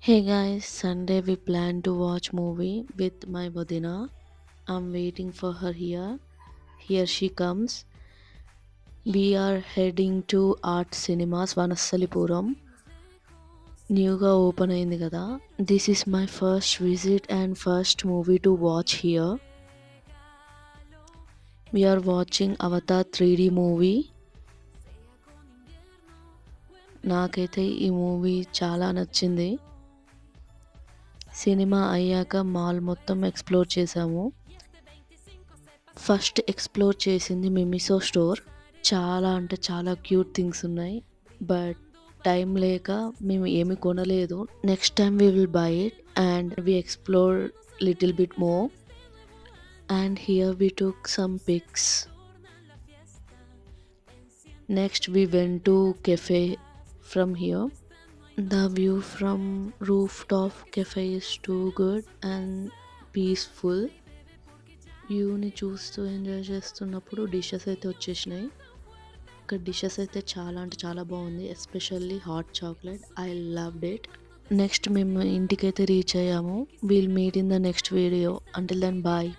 Hey guys, Sunday we plan to watch movie with my Vadina. I'm waiting for her here. Here she comes. We are heading to Art Cinemas Vanasalipuram. న్యూగా open అయింది కదా. This is my first visit and first movie to watch here. We're watching Avatar 3D movie. నాకైతే ఈ movie చాలా నచ్చింది. Cinema అయ్యాక mall మొత్తం explore చేసాము. ఫస్ట్ ఎక్స్ప్లోర్ చేసింది మిమిసో స్టోర్. చాలా అంటే చాలా క్యూట్ థింగ్స్ ఉన్నాయి. బట్ టైం లేక మేము ఏమి కొనలేదు. Next time we will buy it and we explore little bit more. And here we took some pics. Next we went to cafe from here. The view from rooftop cafe is too good and peaceful. వ్యూని చూస్తూ enjoy చేస్తున్నప్పుడు dishes అయితే వచ్చేసినాయి. ఇక్కడ dishes అయితే చాలా అంటే చాలా బాగుంది. Especially hot chocolate, I loved it. Next మేము ఇంటికైతే రీచ్ అయ్యాము. Will meet in the next video. Until then bye.